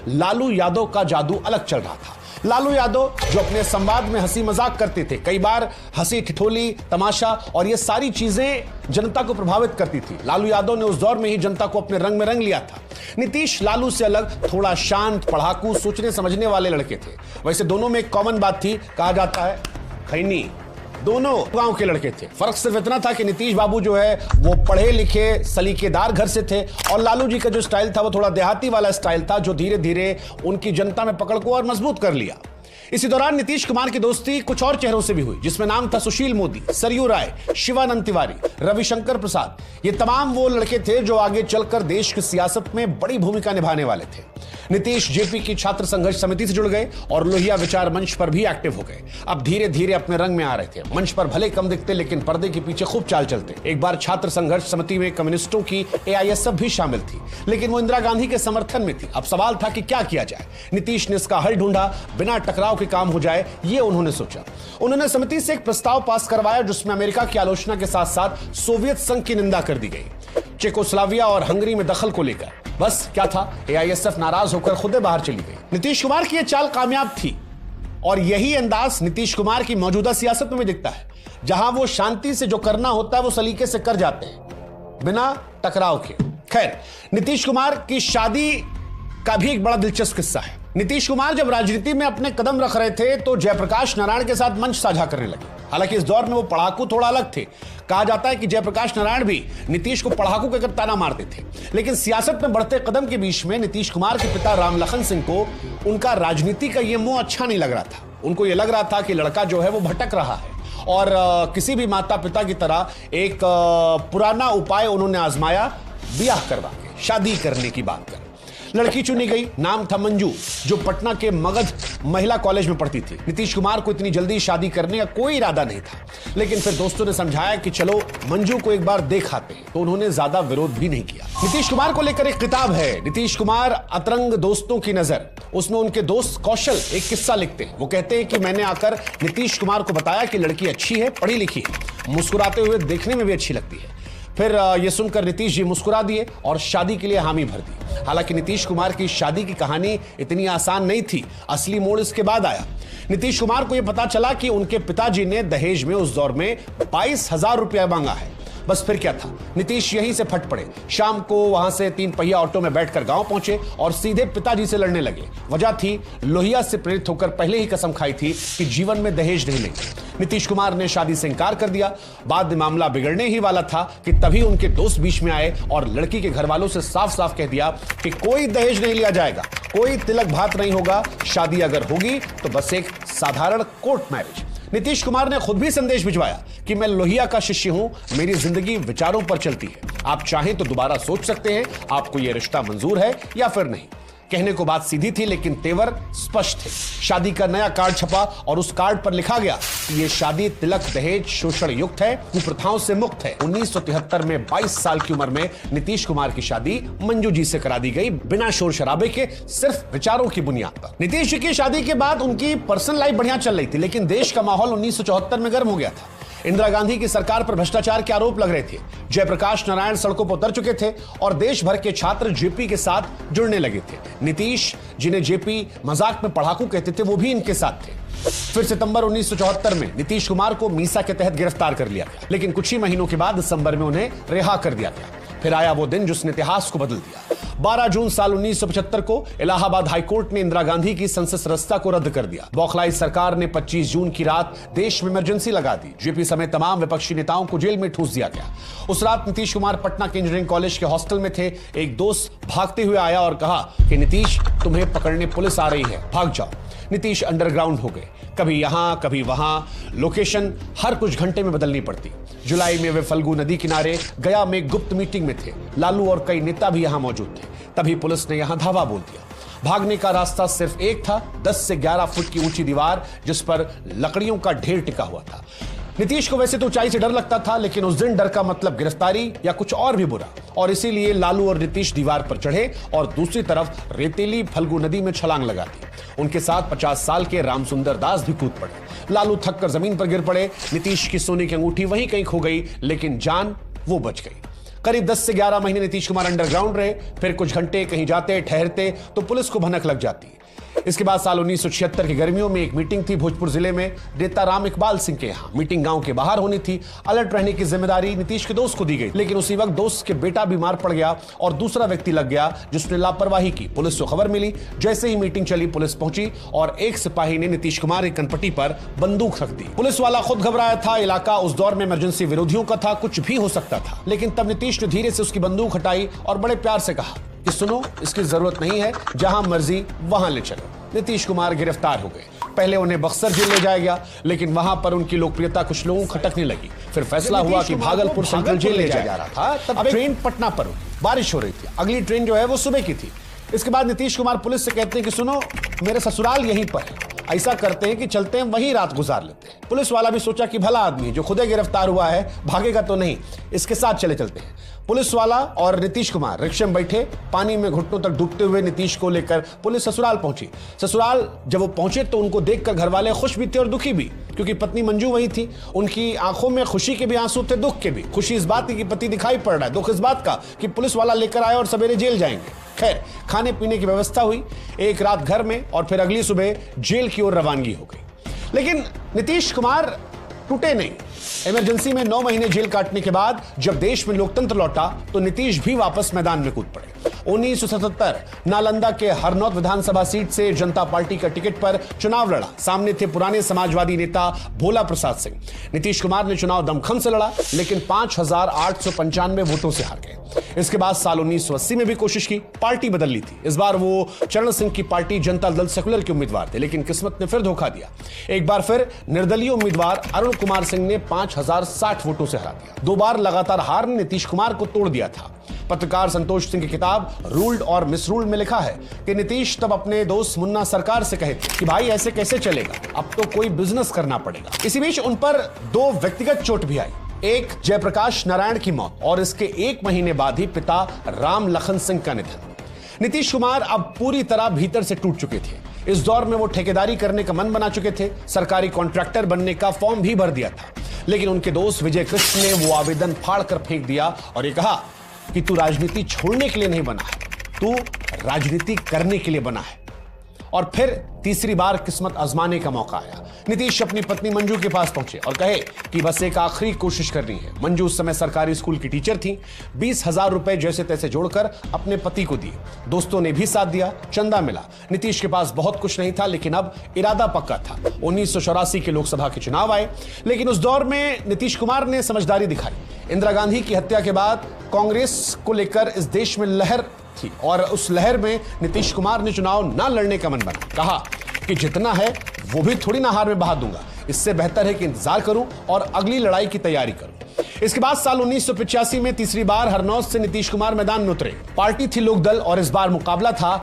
लालू यादव का जादू अलग चल रहा था। लालू यादव जो अपने संवाद में हंसी मजाक करते थे, कई बार हंसी ठिठोली तमाशा और ये सारी चीजें जनता को प्रभावित करती थी। लालू यादव ने उस दौर में ही जनता को अपने रंग में रंग लिया था। नीतीश लालू से अलग थोड़ा शांत, पढ़ाकू, सोचने समझने वाले लड़के थे। वैसे दोनों में एक कॉमन बात थी, कहा जाता है खैनी, दोनों गांव के लड़के थे। फर्क सिर्फ इतना था कि नीतीश बाबू जो है वो पढ़े लिखे सलीकेदार घर से थे और लालू जी का जो स्टाइल था वो थोड़ा देहाती वाला स्टाइल था, जो धीरे धीरे उनकी जनता में पकड़ को और मजबूत कर लिया। इसी दौरान नीतीश कुमार की दोस्ती कुछ और चेहरों से भी हुई, जिसमें नाम था सुशील मोदी, सरयू राय, शिवानंद तिवारी, रविशंकर प्रसाद। ये तमाम वो लड़के थे जो आगे चलकर देश की सियासत में बड़ी भूमिका निभाने वाले थे। नीतीश जेपी की छात्र संघर्ष समिति से जुड़ गए और लोहिया विचार मंच पर भी एक्टिव हो गए। अब धीरे धीरे अपने रंग में आ रहे थे। मंच पर भले कम दिखते लेकिन पर्दे के पीछे खूब चाल चलते। एक बार छात्र संघर्ष समिति में कम्युनिस्टों की एआईएसएफ भी शामिल थी, लेकिन वो इंदिरा गांधी के समर्थन में थी। अब सवाल था कि क्या किया जाए। नीतीश ने इसका हल ढूंढा, बिना टकराव के काम हो जाए ये उन्होंने सोचा। उन्होंने समिति से एक प्रस्ताव पास करवाया जिसमें अमेरिका की आलोचना के साथ साथ सोवियत संघ की निंदा कर दी गई, चेकोस्लोवाकिया और हंगरी में दखल को लेकर। बस क्या था, एआईएसएफ नाराज होकर खुदे बाहर चली गई। नीतीश कुमार की यह चाल कामयाब थी और यही अंदाज नीतीश कुमार की मौजूदा सियासत में भी दिखता है, जहां वो शांति से जो करना होता है वो सलीके से कर जाते हैं, बिना टकराव के। खैर, नीतीश कुमार की शादी का भी एक बड़ा दिलचस्प किस्सा है। नीतीश कुमार जब राजनीति में अपने कदम रख रहे थे तो जयप्रकाश नारायण के साथ मंच साझा करने लगे। हालांकि इस दौर में वो पढ़ाकू थोड़ा अलग थे। कहा जाता है कि जयप्रकाश नारायण भी नीतीश को पढ़ाकू कहकर ताना मारते थे। लेकिन सियासत में बढ़ते कदम के बीच में नीतीश कुमार के पिता राम लखन सिंह को उनका राजनीति का ये मोह अच्छा नहीं लग रहा था। उनको ये लग रहा था कि लड़का जो है वो भटक रहा है और किसी भी माता पिता की तरह एक पुराना उपाय उन्होंने आजमाया, ब्याह करवा के शादी करने की बात कर। लड़की चुनी गई, नाम था मंजू, जो पटना के मगध महिला कॉलेज में पढ़ती थी। नीतीश कुमार को इतनी जल्दी शादी करने का कोई इरादा नहीं था, लेकिन फिर दोस्तों ने समझाया कि चलो मंजू को एक बार देख आते हैं, तो उन्होंने ज्यादा विरोध भी नहीं किया। नीतीश कुमार को लेकर एक किताब है, नीतीश कुमार अतरंग दोस्तों की नजर। उसमें उनके दोस्त कौशल एक किस्सा लिखते हैं। वो कहते हैं कि मैंने आकर नीतीश कुमार को बताया कि लड़की अच्छी है, पढ़ी लिखी है, मुस्कुराते हुए देखने में भी अच्छी लगती है। फिर यह सुनकर नीतीश जी मुस्कुरा दिए और शादी के लिए हामी भर दी। हालांकि नीतीश कुमार की शादी की कहानी इतनी आसान नहीं थी, असली मोड़ इसके बाद आया। नीतीश कुमार को यह पता चला कि उनके पिताजी ने दहेज में उस दौर में 22,000 रुपया मांगा है। बस फिर क्या था, नीतीश यहीं से फट पड़े। शाम को वहां से 3 पहिया ऑटो में बैठकर गांव पहुंचे और सीधे पिताजी से लड़ने लगे। वजह थी, लोहिया से प्रेरित होकर पहले ही कसम खाई थी कि जीवन में दहेज नहीं लेंगे। नीतीश कुमार ने शादी से इंकार कर दिया। बाद में मामला बिगड़ने ही वाला था कि तभी उनके दोस्त बीच में आए और लड़की के घर वालों से साफ साफ कह दिया कि कोई दहेज नहीं लिया जाएगा, कोई तिलक भात नहीं होगा, शादी अगर होगी तो बस एक साधारण कोर्ट मैरिज। नीतीश कुमार ने खुद भी संदेश भिजवाया कि मैं लोहिया का शिष्य हूं, मेरी जिंदगी विचारों पर चलती है, आप चाहें तो दोबारा सोच सकते हैं, आपको यह रिश्ता मंजूर है या फिर नहीं। कहने को बात सीधी थी लेकिन तेवर स्पष्ट थे। शादी का नया कार्ड छपा और उस कार्ड पर लिखा गया कि यह शादी तिलक दहेज शोषण युक्त है, कुप्रथाओं से मुक्त है। 1973 में 22 साल की उम्र में नीतीश कुमार की शादी मंजू जी से करा दी गई, बिना शोर शराबे के, सिर्फ विचारों की बुनियाद पर। नीतीश जी की शादी के बाद उनकी पर्सनल लाइफ बढ़िया चल रही थी, लेकिन देश का माहौल 1974 में गर्म हो गया था। इंदिरा गांधी की सरकार पर भ्रष्टाचार के आरोप लग रहे थे। जयप्रकाश नारायण सड़कों पर उतर चुके थे और देश भर के छात्र जेपी के साथ जुड़ने लगे थे। नीतीश, जिन्हें जेपी मजाक में पढ़ाकू कहते थे, वो भी इनके साथ थे। फिर सितंबर 1974 में नीतीश कुमार को मीसा के तहत गिरफ्तार कर लिया गया, लेकिन कुछ ही महीनों के बाद दिसंबर में उन्हें रिहा कर दिया गया। फिर आया वो दिन जिसने इतिहास को बदल दिया। 12 जून साल 1975 को इलाहाबाद हाईकोर्ट ने इंदिरा गांधी की संसद सदस्यता को रद्द कर दिया। बौखलाई सरकार ने 25 जून की रात देश में इमरजेंसी लगा दी। जेपी समेत तमाम विपक्षी नेताओं को जेल में ठूस दिया गया। उस रात नीतीश कुमार पटना के इंजीनियरिंग कॉलेज के हॉस्टल में थे। एक दोस्त भागते हुए आया और कहा कि नीतीश, तुम्हें पकड़ने पुलिस आ रही है, भाग जाओ। नीतीश अंडरग्राउंड हो गए, कभी यहां कभी वहां। लोकेशन हर कुछ घंटे में बदलनी पड़ती। जुलाई में वे फल्गु नदी किनारे गया में गुप्त मीटिंग में थे। लालू और कई नेता भी यहां मौजूद थे। तभी पुलिस ने यहां धावा बोल दिया। भागने का रास्ता सिर्फ एक था, 10 से 11 फुट की ऊंची दीवार जिस पर लकड़ियों का ढेर टिका हुआ था। नीतीश को वैसे तो ऊंचाई से डर लगता था, लेकिन उस दिन डर का मतलब गिरफ्तारी या कुछ और भी बुरा, और इसीलिए लालू और नीतीश दीवार पर चढ़े और दूसरी तरफ रेतीली फल्गु नदी में छलांग लगा दी। उनके साथ 50 साल के रामसुंदर दास भी कूद पड़े। लालू थक कर जमीन पर गिर पड़े। नीतीश की सोने की अंगूठी वहीं कहीं खो गई, लेकिन जान वो बच गई। करीब 10 से 11 महीने नीतीश कुमार अंडरग्राउंड रहे, फिर कुछ घंटे कहीं जाते ठहरते तो पुलिस को भनक लग जाती। इसके बाद साल 1976 की गर्मियों में एक मीटिंग थी भोजपुर जिले में नेता राम इकबाल सिंह के यहाँ। मीटिंग गांव के बाहर होनी थी। अलर्ट रहने की जिम्मेदारी नीतीश के दोस्त को दी गई, लेकिन उसी वक्त दोस्त के बेटा बीमार पड़ गया और दूसरा व्यक्ति लग गया जिसने लापरवाही की। पुलिस को खबर मिली। जैसे ही मीटिंग चली, पुलिस पहुंची और एक सिपाही ने नीतीश कुमार की कनपटी पर बंदूक रख दी। पुलिस वाला खुद घबराया था। इलाका उस दौर में इमरजेंसी विरोधियों का था, कुछ भी हो सकता था। लेकिन तब नीतीश ने धीरे से उसकी बंदूक हटाई और बड़े प्यार से कहा कि सुनो, इसकी जरूरत नहीं है, जहां मर्जी वहां ले चलो। नीतीश कुमार गिरफ्तार हो गए। पहले उन्हें बक्सर जेल ले जाया गया, लेकिन वहां पर उनकी लोकप्रियता कुछ लोगों को खटकने लगी। फिर फैसला हुआ कि भागलपुर सेंट्रल जेल ले जाया जा रहा था। तब ट्रेन पटना पर हुई, बारिश हो रही थी। अगली ट्रेन जो है वो सुबह की थी। इसके बाद नीतीश कुमार पुलिस से कहते हैं कि सुनो, मेरे ससुराल यहीं पर है, ऐसा करते हैं कि चलते हैं वहीं रात गुजार लेते हैं। पुलिस वाला भी सोचा कि भला आदमी है, जो खुद गिरफ्तार हुआ है, भागेगा तो नहीं, इसके साथ चले चलते हैं। पुलिस वाला और नीतीश कुमार रिक्शे में बैठे, पानी में घुटनों तक डूबते हुए नीतीश को लेकर पुलिस ससुराल पहुंची। ससुराल जब वो पहुंचे तो उनको देखकर घर वाले खुश भी थे और दुखी भी, क्योंकि पत्नी मंजू वही थी। उनकी आंखों में खुशी के भी आंसू थे, दुख के भी। खुशी इस बात की कि पति दिखाई पड़ रहा है, दुख इस बात का कि पुलिस वाला लेकर आए और सवेरे जेल जाएंगे। खैर, खाने पीने की व्यवस्था हुई, एक रात घर में और फिर अगली सुबह जेल की ओर रवानगी हो गई। लेकिन नीतीश कुमार टूटे नहीं। इमरजेंसी में 9 महीने जेल काटने के बाद जब देश में लोकतंत्र लौटा तो नीतीश भी वापस मैदान में कूद पड़े। 1977 नालंदा के हरनौत विधानसभा सीट से जनता पार्टी का टिकट पर चुनाव लड़ा। सामने थे पुराने समाजवादी नेता भोला प्रसाद सिंह। नीतीश कुमार ने चुनाव दमखम से लड़ा, लेकिन 5895 वोटों से हार गए। इसके बाद साल 1980 में भी कोशिश की, पार्टी बदल ली थी। इस बार वो चरण सिंह की पार्टी जनता दल सेकुलर के उम्मीदवार थे, लेकिन किस्मत ने फिर धोखा दिया। एक बार फिर निर्दलीय उम्मीदवार अरुण कुमार सिंह ने 5060 वोटों से हरा दिया। 2 बार लगातार हार ने नीतीश कुमार को तोड़ दिया था। पत्रकार संतोष सिंह की किताब रूल्ड और मिसरूल्ड में लिखा है कि नीतीश तब अपने दोस्त मुन्ना सरकार से कहे थे कि भाई ऐसे कैसे चलेगा, अब तो कोई बिजनेस करना पड़ेगा। इसी बीच उन पर 2 व्यक्तिगत चोट भी आई। एक जयप्रकाश नारायण की मौत और इसके 1 महीने बाद ही पिता राम लखन सिंह का निधन। नीतीश कुमार अब पूरी तरह भीतर से टूट चुके थे। इस दौर में वो ठेकेदारी करने का मन बना चुके थे, सरकारी कॉन्ट्रैक्टर बनने का फॉर्म भी भर दिया था। लेकिन उनके दोस्त विजय कृष्ण ने वो आवेदन फाड़ कर फेंक दिया और ये कहा कि तू राजनीति छोड़ने के लिए नहीं बना है, तू राजनीति करने के लिए बना है। और फिर तीसरी बार किस्मत आजमाने का मौका आया। नीतीश अपनी पत्नी मंजू के पास पहुंचे और कहे कि बस एक आखिरी कोशिश करनी है। मंजू उस समय सरकारी स्कूल की टीचर थी। 20,000 रुपए जैसे तैसे जोड़कर अपने पति को दिए। दोस्तों ने भी साथ दिया, चंदा मिला। नीतीश के पास बहुत कुछ नहीं था, लेकिन अब इरादा पक्का था। 1984 के लोकसभा के चुनाव आए, लेकिन उस दौर में नीतीश कुमार ने समझदारी दिखाई। इंदिरा गांधी की हत्या के बाद कांग्रेस को लेकर इस देश में लहर थी और उस लहर में नीतीश कुमार ने चुनाव ना लड़ने का मन बना। कहा कि जितना है वो भी थोड़ी ना हार में बहा दूंगा, इससे बेहतर है कि इंतजार करूं और अगली लड़ाई की तैयारी करूं। इसके बाद साल 1985 में तीसरी बार हरनौत से नीतीश कुमार मैदान में उतरे। पार्टी थी लोकदल और इस बार मुकाबला था